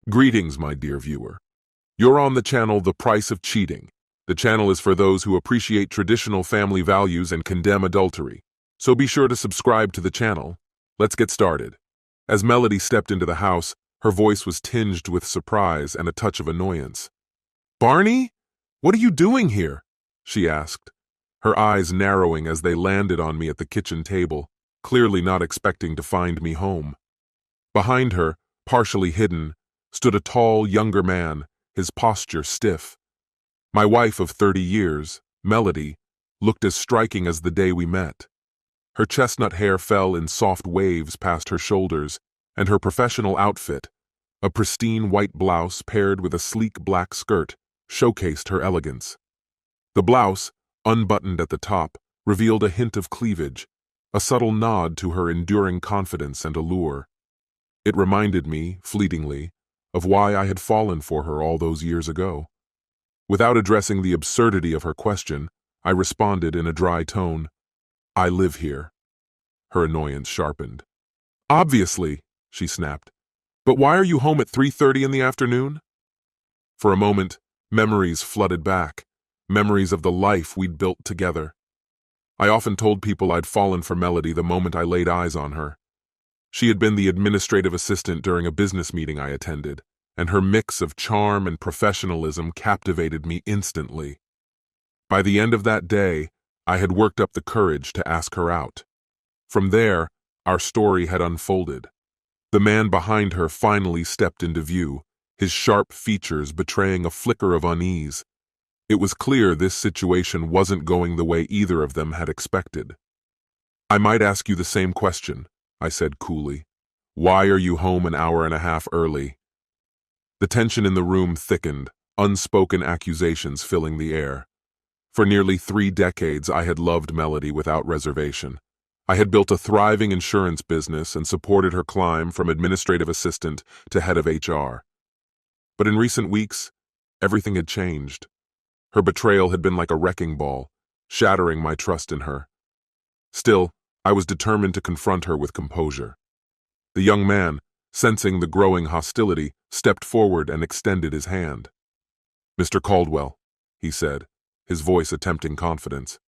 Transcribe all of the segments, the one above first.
Greetings, my dear viewer. You're on the channel The Price of Cheating. The channel is for those who appreciate traditional family values and condemn adultery. So be sure to subscribe to the channel. Let's get started. As Melody stepped into the house, her voice was tinged with surprise and a touch of annoyance. "Barney? What are you doing here?" she asked, her eyes narrowing as they landed on me at the kitchen table, clearly not expecting to find me home. Behind her, partially hidden, stood a tall, younger man, his posture stiff. My wife of 30 years, Melody, looked as striking as the day we met. Her chestnut hair fell in soft waves past her shoulders, and her professional outfit, a pristine white blouse paired with a sleek black skirt, showcased her elegance. The blouse, unbuttoned at the top, revealed a hint of cleavage, a subtle nod to her enduring confidence and allure. It reminded me, fleetingly, of why I had fallen for her all those years ago. Without addressing the absurdity of her question, I responded in a dry tone, "I live here." Her annoyance sharpened. "Obviously," she snapped. "But why are you home at 3:30 in the afternoon?" For a moment, memories flooded back, memories of the life we'd built together. I often told people I'd fallen for Melody the moment I laid eyes on her. She had been the administrative assistant during a business meeting I attended, and her mix of charm and professionalism captivated me instantly. By the end of that day, I had worked up the courage to ask her out. From there, our story had unfolded. The man behind her finally stepped into view, his sharp features betraying a flicker of unease. It was clear this situation wasn't going the way either of them had expected. "I might ask you the same question," I said coolly. "Why are you home an hour and a half early?" The tension in the room thickened, unspoken accusations filling the air. For nearly 3 decades, I had loved Melody without reservation. I had built a thriving insurance business and supported her climb from administrative assistant to head of HR. But in recent weeks, everything had changed. Her betrayal had been like a wrecking ball, shattering my trust in her. Still, I was determined to confront her with composure. The young man, sensing the growing hostility, stepped forward and extended his hand. "Mr. Caldwell," he said, his voice attempting confidence.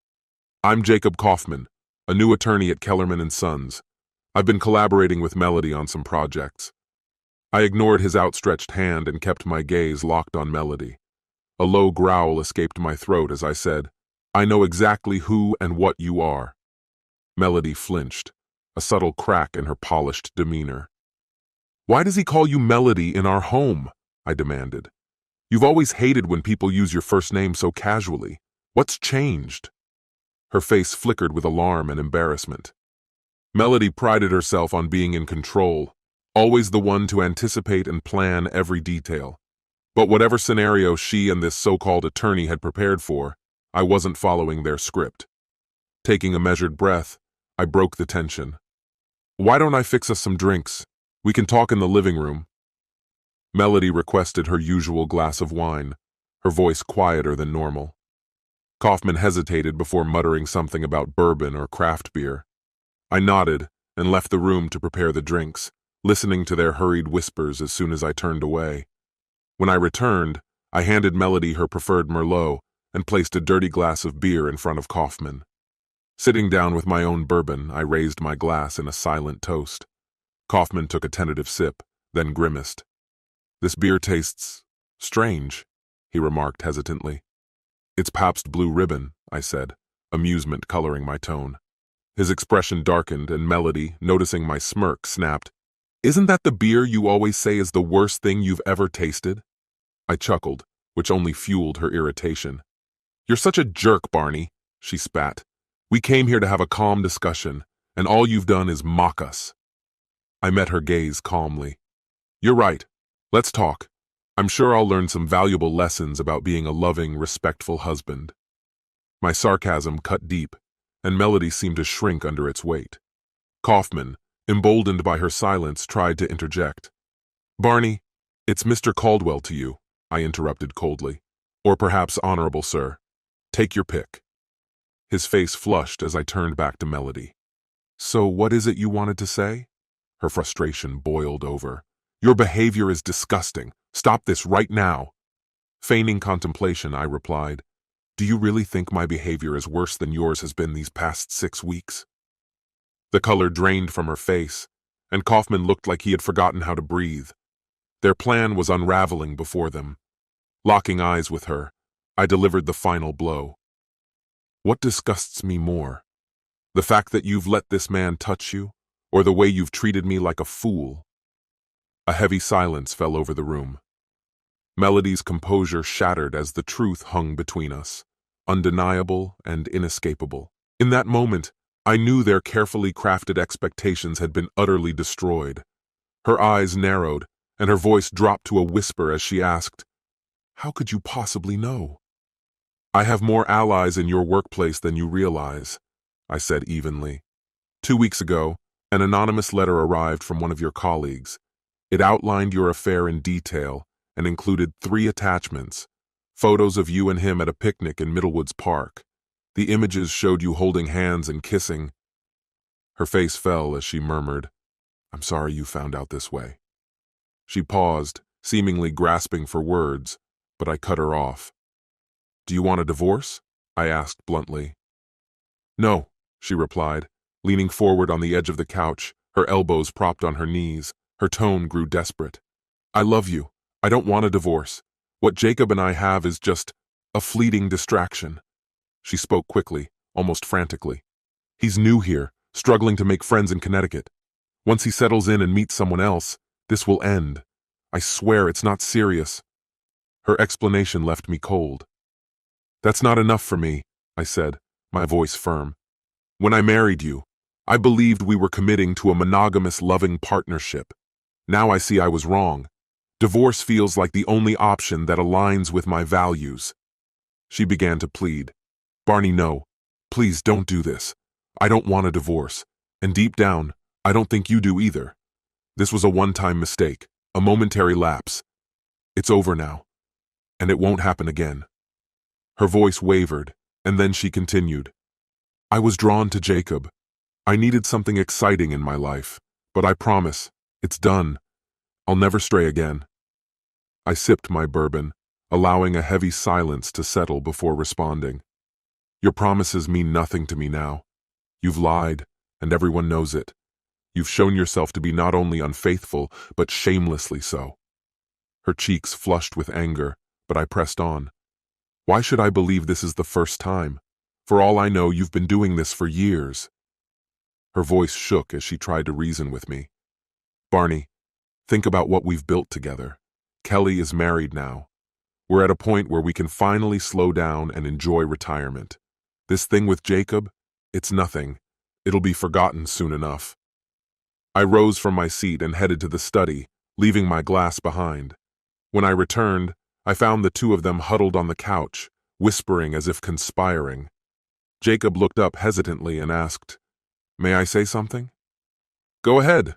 "I'm Jacob Kaufman, a new attorney at Kellerman & Sons. I've been collaborating with Melody on some projects." I ignored his outstretched hand and kept my gaze locked on Melody. A low growl escaped my throat as I said, "I know exactly who and what you are." Melody flinched, a subtle crack in her polished demeanor. "Why does he call you Melody in our home?" I demanded. "You've always hated when people use your first name so casually. What's changed?" Her face flickered with alarm and embarrassment. Melody prided herself on being in control, always the one to anticipate and plan every detail. But whatever scenario she and this so-called attorney had prepared for, I wasn't following their script. Taking a measured breath, I broke the tension. "Why don't I fix us some drinks? We can talk in the living room." Melody requested her usual glass of wine, her voice quieter than normal. Kaufman hesitated before muttering something about bourbon or craft beer. I nodded and left the room to prepare the drinks, listening to their hurried whispers as soon as I turned away. When I returned, I handed Melody her preferred Merlot and placed a dirty glass of beer in front of Kaufman. Sitting down with my own bourbon, I raised my glass in a silent toast. Kaufman took a tentative sip, then grimaced. "This beer tastes strange," he remarked hesitantly. "It's Pabst Blue Ribbon," I said, amusement coloring my tone. His expression darkened, and Melody, noticing my smirk, snapped, "Isn't that the beer you always say is the worst thing you've ever tasted?" I chuckled, which only fueled her irritation. "You're such a jerk, Barney," she spat. "We came here to have a calm discussion, and all you've done is mock us." I met her gaze calmly. "You're right. Let's talk. I'm sure I'll learn some valuable lessons about being a loving, respectful husband." My sarcasm cut deep, and Melody seemed to shrink under its weight. Kaufman, emboldened by her silence, tried to interject. "Barney, it's Mr. Caldwell to you," I interrupted coldly. "Or perhaps Honorable Sir. Take your pick." His face flushed as I turned back to Melody. "So what is it you wanted to say?" Her frustration boiled over. Your behavior is disgusting. Stop this right now. Feigning contemplation, I replied, Do you really think my behavior is worse than yours has been these past 6 weeks? The color drained from her face, and Kaufman looked like he had forgotten how to breathe. Their plan was unraveling before them. Locking eyes with her, I delivered the final blow. What disgusts me more? The fact that you've let this man touch you, or the way you've treated me like a fool? A heavy silence fell over the room. Melody's composure shattered as the truth hung between us, undeniable and inescapable. In that moment, I knew their carefully crafted expectations had been utterly destroyed. Her eyes narrowed, and her voice dropped to a whisper as she asked, How could you possibly know? I have more allies in your workplace than you realize, I said evenly. 2 weeks ago, an anonymous letter arrived from one of your colleagues. It outlined your affair in detail and included 3 attachments: photos of you and him at a picnic in Middlewoods Park. The images showed you holding hands and kissing. Her face fell as she murmured, I'm sorry you found out this way. She paused, seemingly grasping for words, but I cut her off. Do you want a divorce? I asked bluntly. No, she replied, leaning forward on the edge of the couch, her elbows propped on her knees. Her tone grew desperate. I love you. I don't want a divorce. What Jacob and I have is just a fleeting distraction. She spoke quickly, almost frantically. He's new here, struggling to make friends in Connecticut. Once he settles in and meets someone else, this will end. I swear it's not serious. Her explanation left me cold. That's not enough for me, I said, my voice firm. When I married you, I believed we were committing to a monogamous, loving partnership. Now I see I was wrong. Divorce feels like the only option that aligns with my values. She began to plead. Barney, no. Please don't do this. I don't want a divorce. And deep down, I don't think you do either. This was a one-time mistake, a momentary lapse. It's over now. And it won't happen again. Her voice wavered, and then she continued. I was drawn to Jacob. I needed something exciting in my life, but I promise, it's done. I'll never stray again. I sipped my bourbon, allowing a heavy silence to settle before responding. Your promises mean nothing to me now. You've lied, and everyone knows it. You've shown yourself to be not only unfaithful, but shamelessly so. Her cheeks flushed with anger, but I pressed on. Why should I believe this is the first time? For all I know, you've been doing this for years. Her voice shook as she tried to reason with me. Barney, think about what we've built together. Kelly is married now. We're at a point where we can finally slow down and enjoy retirement. This thing with Jacob, it's nothing. It'll be forgotten soon enough. I rose from my seat and headed to the study, leaving my glass behind. When I returned, I found the two of them huddled on the couch, whispering as if conspiring. Jacob looked up hesitantly and asked, May I say something? Go ahead,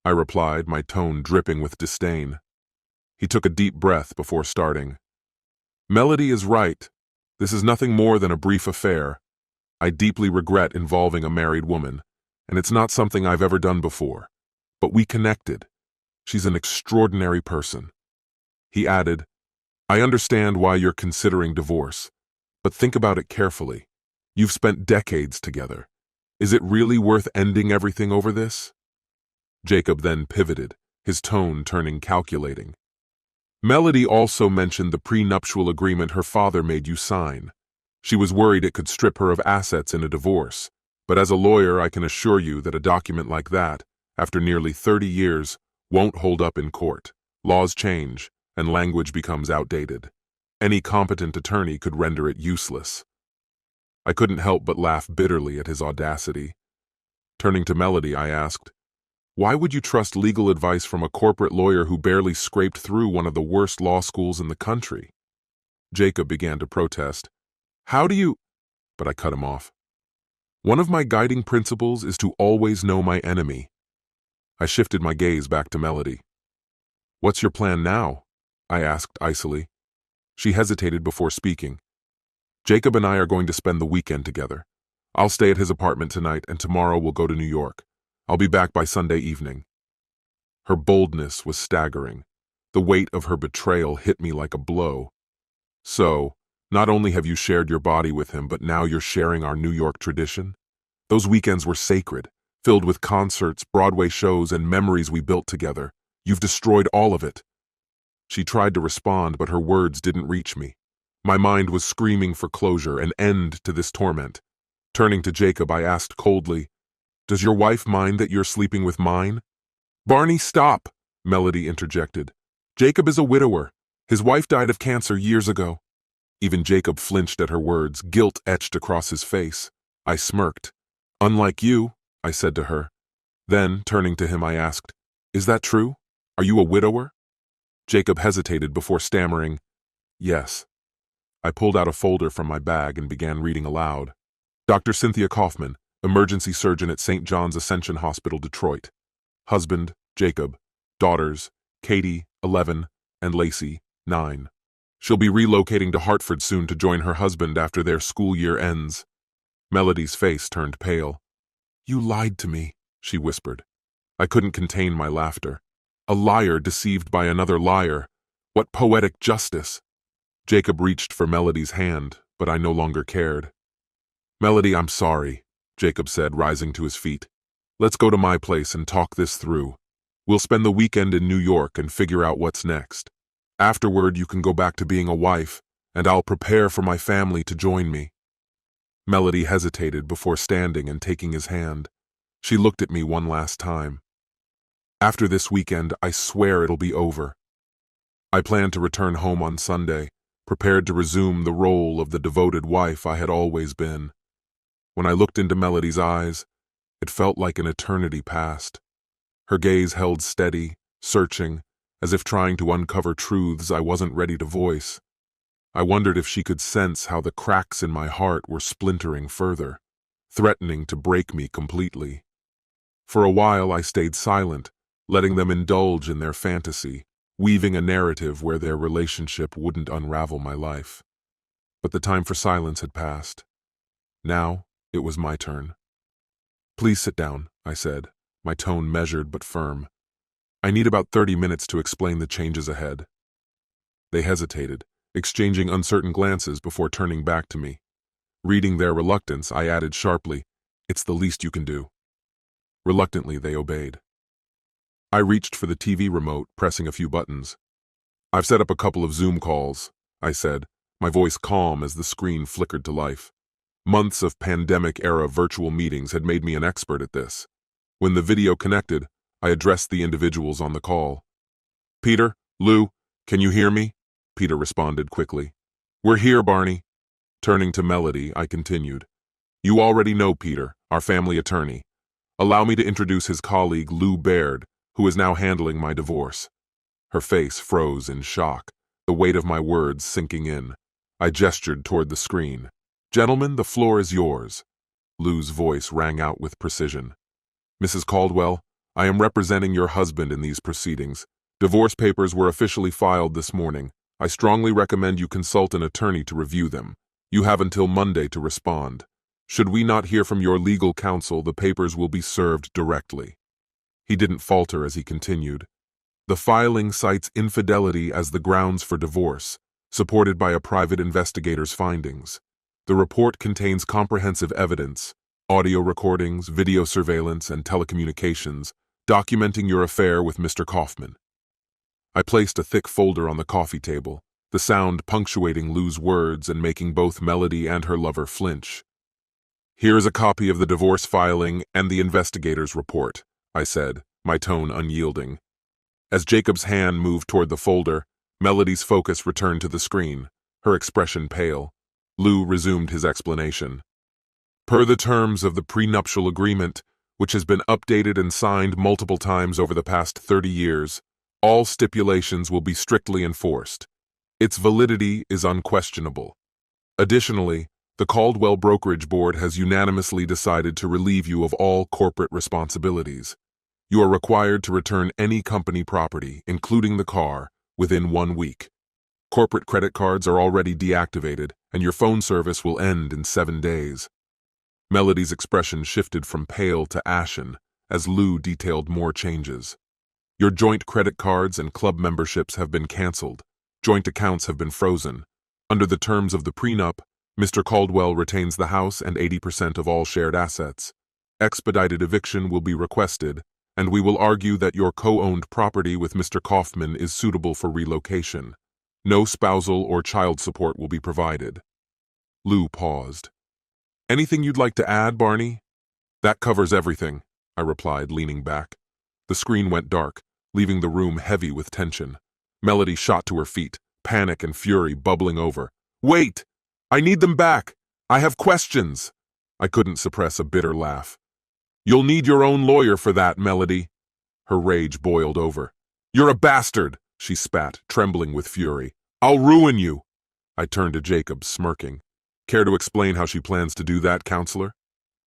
I replied, my tone dripping with disdain. He took a deep breath before starting. Melody is right. This is nothing more than a brief affair. I deeply regret involving a married woman, and it's not something I've ever done before. But we connected. She's an extraordinary person. He added, I understand why you're considering divorce, but think about it carefully. You've spent decades together. Is it really worth ending everything over this? Jacob then pivoted, his tone turning calculating. Melody also mentioned the prenuptial agreement her father made you sign. She was worried it could strip her of assets in a divorce, but as a lawyer I can assure you that a document like that, after nearly 30 years, won't hold up in court. Laws change, and language becomes outdated. Any competent attorney could render it useless. I couldn't help but laugh bitterly at his audacity. Turning to Melody, I asked, Why would you trust legal advice from a corporate lawyer who barely scraped through one of the worst law schools in the country? Jacob began to protest. How do you... But I cut him off. One of my guiding principles is to always know my enemy. I shifted my gaze back to Melody. What's your plan now? I asked icily. She hesitated before speaking. Jacob and I are going to spend the weekend together. I'll stay at his apartment tonight, and tomorrow we'll go to New York. I'll be back by Sunday evening. Her boldness was staggering. The weight of her betrayal hit me like a blow. So, not only have you shared your body with him, but now you're sharing our New York tradition? Those weekends were sacred, filled with concerts, Broadway shows, and memories we built together. You've destroyed all of it. She tried to respond, but her words didn't reach me. My mind was screaming for closure, an end to this torment. Turning to Jacob, I asked coldly, "Does your wife mind that you're sleeping with mine?" "Barney, stop," Melody interjected. "Jacob is a widower. His wife died of cancer years ago." Even Jacob flinched at her words, guilt etched across his face. I smirked. "Unlike you," I said to her. Then, turning to him, I asked, "Is that true? Are you a widower?" Jacob hesitated before stammering, "Yes." I pulled out a folder from my bag and began reading aloud. Dr. Cynthia Kaufman, emergency surgeon at St. John's Ascension Hospital, Detroit. Husband, Jacob. Daughters, Katie, 11, and Lacey, 9. She'll be relocating to Hartford soon to join her husband after their school year ends. Melody's face turned pale. "You lied to me," she whispered. I couldn't contain my laughter. A liar deceived by another liar. What poetic justice! Jacob reached for Melody's hand, but I no longer cared. "Melody, I'm sorry," Jacob said, rising to his feet. "Let's go to my place and talk this through. We'll spend the weekend in New York and figure out what's next. Afterward, you can go back to being a wife, and I'll prepare for my family to join me." Melody hesitated before standing and taking his hand. She looked at me one last time. "After this weekend, I swear it'll be over." I planned to return home on Sunday, prepared to resume the role of the devoted wife I had always been. When I looked into Melody's eyes, it felt like an eternity passed. Her gaze held steady, searching, as if trying to uncover truths I wasn't ready to voice. I wondered if she could sense how the cracks in my heart were splintering further, threatening to break me completely. For a while I stayed silent, letting them indulge in their fantasy, weaving a narrative where their relationship wouldn't unravel my life. But the time for silence had passed. Now it was my turn. "Please sit down," I said, my tone measured but firm. "I need about 30 minutes to explain the changes ahead." They hesitated, exchanging uncertain glances before turning back to me. Reading their reluctance, I added sharply, "It's the least you can do." Reluctantly, they obeyed. I reached for the TV remote, pressing a few buttons. "I've set up a couple of Zoom calls," I said, my voice calm as the screen flickered to life. Months of pandemic-era virtual meetings had made me an expert at this. When the video connected, I addressed the individuals on the call. "Peter, Lou, can you hear me?" Peter responded quickly. "We're here, Barney." Turning to Melody, I continued. "You already know Peter, our family attorney. Allow me to introduce his colleague, Lou Baird, who is now handling my divorce." Her face froze in shock, the weight of my words sinking in. I gestured toward the screen. "Gentlemen, the floor is yours." Lou's voice rang out with precision. "Mrs. Caldwell, I am representing your husband in these proceedings. Divorce papers were officially filed this morning. I strongly recommend you consult an attorney to review them. You have until Monday to respond. Should we not hear from your legal counsel, the papers will be served directly." He didn't falter as he continued. "The filing cites infidelity as the grounds for divorce, supported by a private investigator's findings. The report contains comprehensive evidence, audio recordings, video surveillance, and telecommunications, documenting your affair with Mr. Kaufman." I placed a thick folder on the coffee table, the sound punctuating Lou's words and making both Melody and her lover flinch. "Here is a copy of the divorce filing and the investigator's report," I said, my tone unyielding. As Jacob's hand moved toward the folder, Melody's focus returned to the screen, her expression pale. Lou resumed his explanation. "Per the terms of the prenuptial agreement, which has been updated and signed multiple times over the past 30 years, all stipulations will be strictly enforced. Its validity is unquestionable. Additionally, the Caldwell Brokerage Board has unanimously decided to relieve you of all corporate responsibilities. You are required to return any company property, including the car, within 1 week. Corporate credit cards are already deactivated, and your phone service will end in 7 days." Melody's expression shifted from pale to ashen as Lou detailed more changes. Your joint credit cards and club memberships have been canceled. Joint accounts have been frozen. Under the terms of the prenup, Mr. Caldwell retains the house and 80% of all shared assets. Expedited eviction will be requested, and we will argue that your co-owned property with Mr. Kaufman is suitable for relocation. No spousal or child support will be provided. Lou paused. Anything you'd like to add, Barney? That covers everything, I replied, leaning back. The screen went dark, leaving the room heavy with tension. Melody shot to her feet, panic and fury bubbling over. Wait! I need them back! I have questions! I couldn't suppress a bitter laugh. You'll need your own lawyer for that, Melody. Her rage boiled over. You're a bastard, she spat, trembling with fury. I'll ruin you. I turned to Jacob, smirking. Care to explain how she plans to do that, counselor?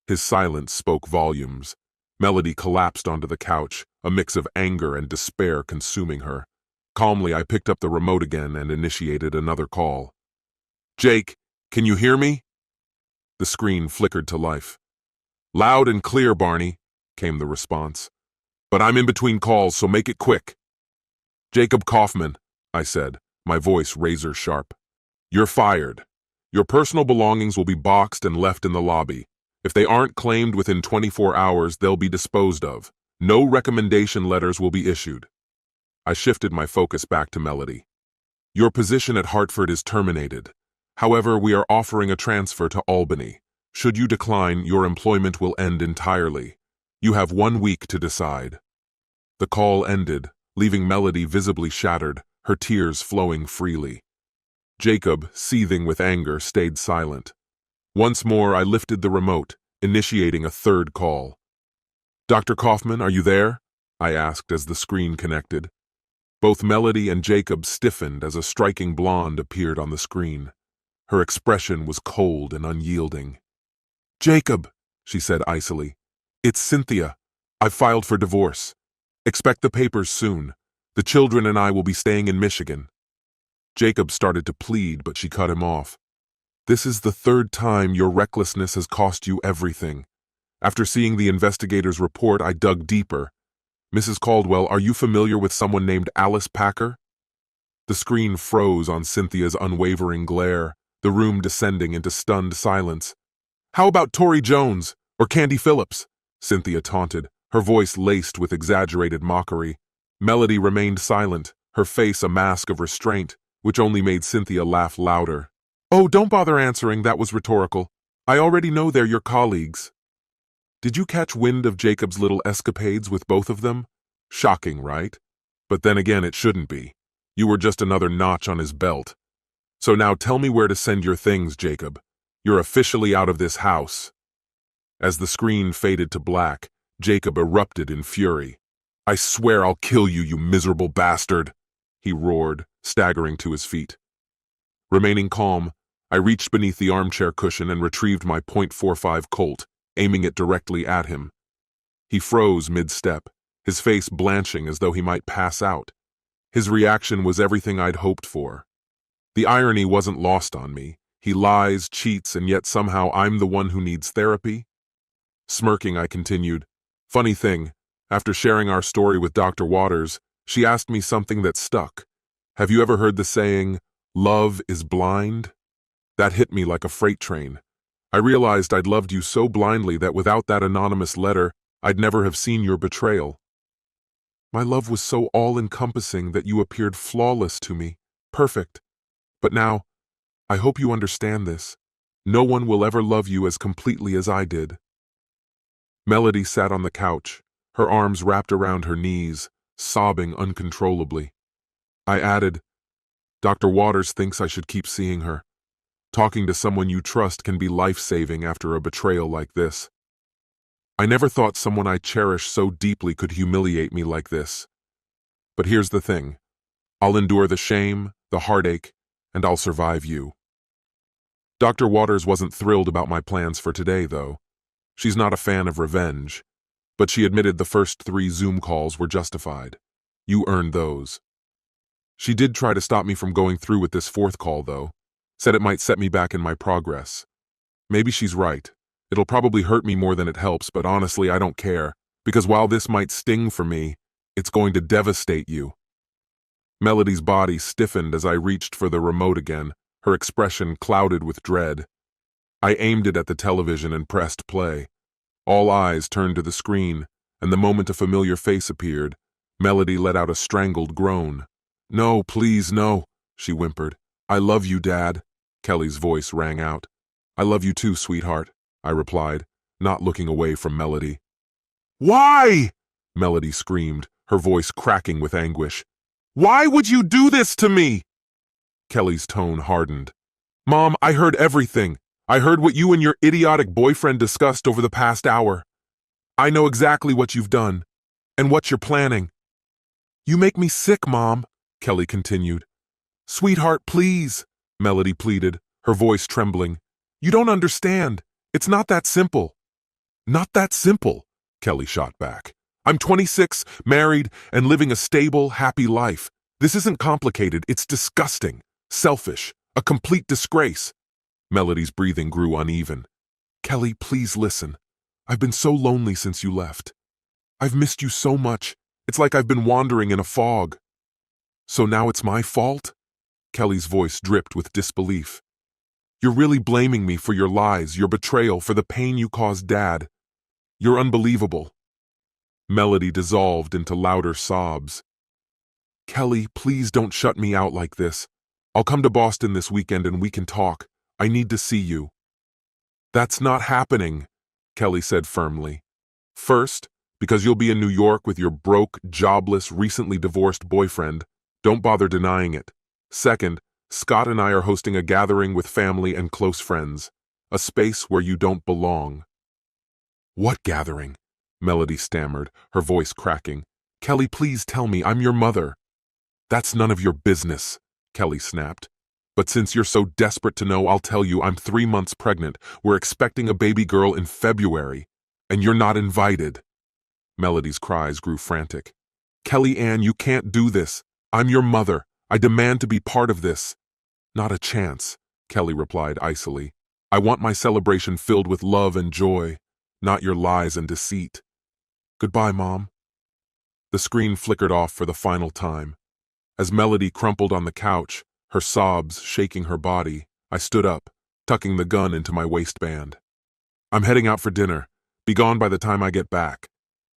His silence spoke volumes. Melody collapsed onto the couch, a mix of anger and despair consuming her. Calmly, I picked up the remote again and initiated another call. Jake, can you hear me? The screen flickered to life. Loud and clear, Barney, came the response. But I'm in between calls, so make it quick. Jacob Kaufman, I said, my voice razor sharp. You're fired. Your personal belongings will be boxed and left in the lobby. If they aren't claimed within 24 hours, they'll be disposed of. No recommendation letters will be issued. I shifted my focus back to Melody. Your position at Hartford is terminated. However, we are offering a transfer to Albany. Should you decline, your employment will end entirely. You have 1 week to decide. The call ended, leaving Melody visibly shattered, her tears flowing freely. Jacob, seething with anger, stayed silent. Once more, I lifted the remote, initiating a third call. Dr. Kaufman, are you there? I asked as the screen connected. Both Melody and Jacob stiffened as a striking blonde appeared on the screen. Her expression was cold and unyielding. Jacob, she said icily. It's Cynthia. I've filed for divorce. Expect the papers soon. The children and I will be staying in Michigan. Jacob started to plead, but she cut him off. This is the third time your recklessness has cost you everything. After seeing the investigator's report, I dug deeper. Mrs. Caldwell, are you familiar with someone named Alice Packer? The screen froze on Cynthia's unwavering glare, the room descending into stunned silence. How about Tori Jones or Candy Phillips? Cynthia taunted, her voice laced with exaggerated mockery. Melody remained silent, her face a mask of restraint, which only made Cynthia laugh louder. Oh, don't bother answering, that was rhetorical. I already know they're your colleagues. Did you catch wind of Jacob's little escapades with both of them? Shocking, right? But then again, it shouldn't be. You were just another notch on his belt. So now tell me where to send your things, Jacob. You're officially out of this house. As the screen faded to black, Jacob erupted in fury. I swear I'll kill you, you miserable bastard, he roared, staggering to his feet. Remaining calm, I reached beneath the armchair cushion and retrieved my .45 Colt, aiming it directly at him. He froze mid-step, his face blanching as though he might pass out. His reaction was everything I'd hoped for. The irony wasn't lost on me. He lies, cheats, and yet somehow I'm the one who needs therapy? Smirking, I continued. Funny thing, after sharing our story with Dr. Waters, she asked me something that stuck. Have you ever heard the saying, love is blind? That hit me like a freight train. I realized I'd loved you so blindly that without that anonymous letter, I'd never have seen your betrayal. My love was so all-encompassing that you appeared flawless to me, perfect. But now, I hope you understand this. No one will ever love you as completely as I did. Melody sat on the couch, her arms wrapped around her knees, sobbing uncontrollably. I added, Dr. Waters thinks I should keep seeing her. Talking to someone you trust can be life-saving after a betrayal like this. I never thought someone I cherish so deeply could humiliate me like this. But here's the thing. I'll endure the shame, the heartache, and I'll survive you. Dr. Waters wasn't thrilled about my plans for today, though. She's not a fan of revenge, but she admitted the first 3 Zoom calls were justified. You earned those. She did try to stop me from going through with this 4th call, though. Said it might set me back in my progress. Maybe she's right. It'll probably hurt me more than it helps, but honestly, I don't care, because while this might sting for me, It's going to devastate you. Melody's body stiffened as I reached for the remote again, her expression clouded with dread. I aimed it at the television and pressed play. All eyes turned to the screen, and the moment a familiar face appeared, Melody let out a strangled groan. "No, please, no," she whimpered. "I love you, Dad," Kelly's voice rang out. "I love you too, sweetheart," I replied, not looking away from Melody. "Why?" Melody screamed, her voice cracking with anguish. "Why would you do this to me?" Kelly's tone hardened. "Mom, I heard everything. I heard what you and your idiotic boyfriend discussed over the past hour. I know exactly what you've done, and what you're planning." "You make me sick, Mom," Kelly continued. "Sweetheart, please," Melody pleaded, her voice trembling. "You don't understand. It's not that simple." "Not that simple," Kelly shot back. "I'm 26, married, and living a stable, happy life. This isn't complicated. It's disgusting, selfish, a complete disgrace." Melody's breathing grew uneven. "Kelly, please listen. I've been so lonely since you left. I've missed you so much. It's like I've been wandering in a fog." "So now it's my fault?" Kelly's voice dripped with disbelief. "You're really blaming me for your lies, your betrayal, for the pain you caused Dad. You're unbelievable." Melody dissolved into louder sobs. "Kelly, please don't shut me out like this. I'll come to Boston this weekend and we can talk. I need to see you." "That's not happening," Kelly said firmly. "First, because you'll be in New York with your broke, jobless, recently divorced boyfriend. Don't bother denying it. Second, Scott and I are hosting a gathering with family and close friends, a space where you don't belong." "What gathering?" Melody stammered, her voice cracking. "Kelly, please tell me. I'm your mother." "That's none of your business," Kelly snapped. "But since you're so desperate to know, I'll tell you I'm 3 months pregnant. We're expecting a baby girl in February, and you're not invited." Melody's cries grew frantic. "Kelly Ann, you can't do this. I'm your mother. I demand to be part of this." "Not a chance," Kelly replied icily. "I want my celebration filled with love and joy, not your lies and deceit. Goodbye, Mom." The screen flickered off for the final time. As Melody crumpled on the couch, her sobs shaking her body, I stood up, tucking the gun into my waistband. "I'm heading out for dinner. Be gone by the time I get back."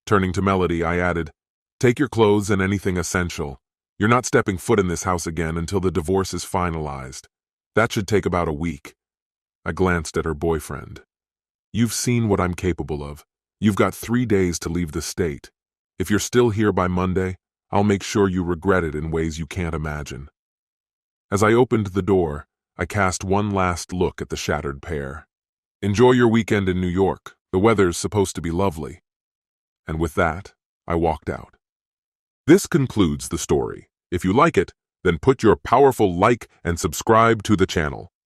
Turning to Melody, I added, "Take your clothes and anything essential. You're not stepping foot in this house again until the divorce is finalized. That should take about a week." I glanced at her boyfriend. "You've seen what I'm capable of. You've got 3 days to leave the state. If you're still here by Monday, I'll make sure you regret it in ways you can't imagine." As I opened the door, I cast one last look at the shattered pair. "Enjoy your weekend in New York. The weather's supposed to be lovely." And with that, I walked out. This concludes the story. If you like it, then put your powerful like and subscribe to the channel.